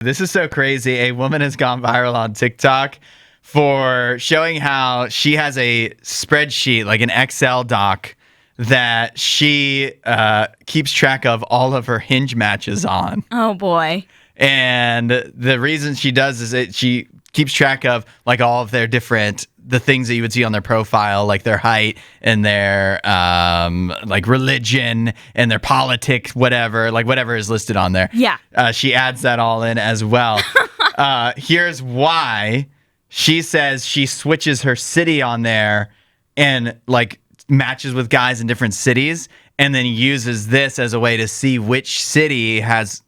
This is so crazy. A woman has gone viral on TikTok for showing how she has a spreadsheet, like an Excel doc, that she keeps track of all of her Hinge matches on. Oh, boy. And the reason she does is that she keeps track of like all of their the things that you would see on their profile, like their height and their like religion and their politics, whatever is listed on there. Yeah. She adds that all in as well. Here's why. She says she switches her city on there and like matches with guys in different cities, and then uses this as a way to see which city has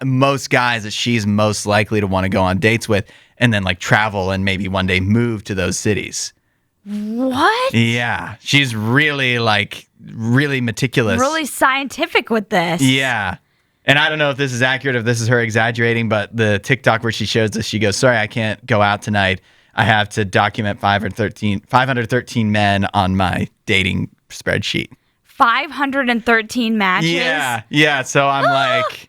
most guys that she's most likely to want to go on dates with, and then like travel and maybe one day move to those cities. What? Yeah. She's really meticulous. Really scientific with this. Yeah. And I don't know if this is accurate, if this is her exaggerating, but the TikTok where she shows this, she goes, "Sorry, I can't go out tonight. I have to document 513 men on my dating spreadsheet." 513 matches? Yeah. So I'm like,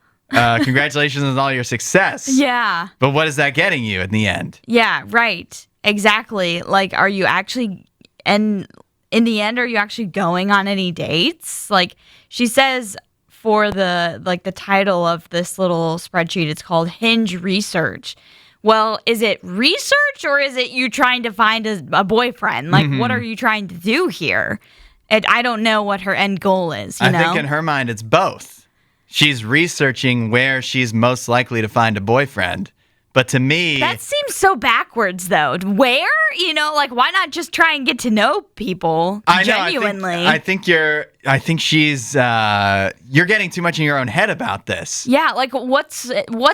congratulations on all your success. Yeah. But what is that getting you in the end? Yeah, right. Exactly. Like, are you actually, and in the end, are you actually going on any dates? Like, she says for the title of this little spreadsheet, it's called Hinge Research. Well, is it research or is it you trying to find a boyfriend? Like, what are you trying to do here? I don't know what her end goal is, you know? I think in her mind, it's both. She's researching where she's most likely to find a boyfriend. But to me... That seems so backwards, though. Where? You know, like, why not just try and get to know people genuinely? I think she's... you're getting too much in your own head about this. Yeah, like, what's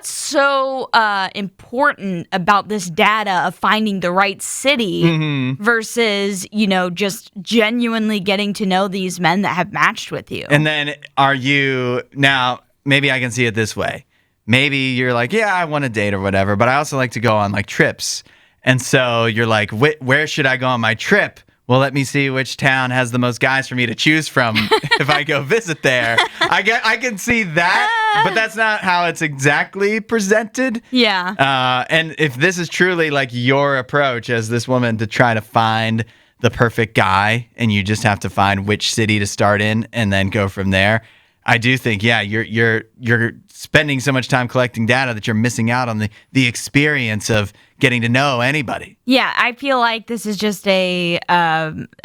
so important about this data of finding the right city versus, you know, just genuinely getting to know these men that have matched with you? And then are you... Now, maybe I can see it this way. Maybe you're like, yeah, I want to date or whatever, but I also like to go on like trips. And so you're like, where should I go on my trip? Well, let me see which town has the most guys for me to choose from if I go visit there. I can see that, but that's not how it's exactly presented. Yeah. And if this is truly like your approach as this woman to try to find the perfect guy, and you just have to find which city to start in and then go from there, I do think, yeah, you're spending so much time collecting data that you're missing out on the experience of getting to know anybody. Yeah, I feel like this is just a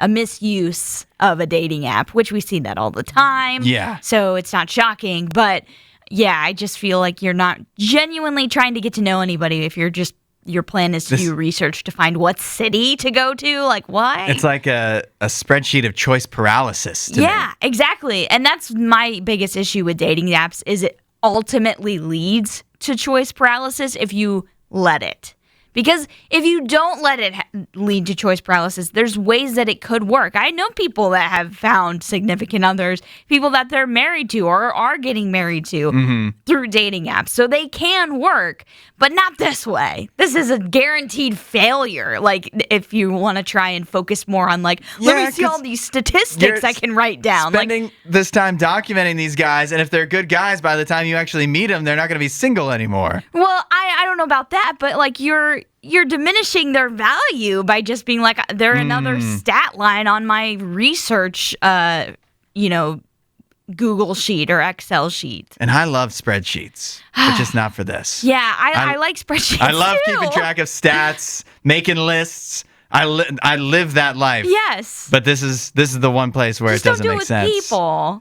misuse of a dating app, which we see that all the time. Yeah. So it's not shocking. But yeah, I just feel like you're not genuinely trying to get to know anybody if your plan is to do research to find what city to go to. Like, why? It's like a spreadsheet of choice paralysis to me. Exactly. And that's my biggest issue with dating apps is it ultimately leads to choice paralysis if you let it. Because if you don't let it lead to choice paralysis, there's ways that it could work. I know people that have found significant others, people that they're married to or are getting married to through dating apps. So they can work, but not this way. This is a guaranteed failure. Like, if you want to try and focus more on, like, let me see all these statistics I can write down. Spending this time documenting these guys, and if they're good guys, by the time you actually meet them, they're not going to be single anymore. Well, I don't know about that, but, like, you're diminishing their value by just being like, they're another stat line on my research, Google sheet or Excel sheet. And I love spreadsheets, but just not for this. Yeah, I like spreadsheets I love too. keeping track of stats, making lists. I live that life. Yes. But this is the one place where Just it doesn't don't do make it sense. with people.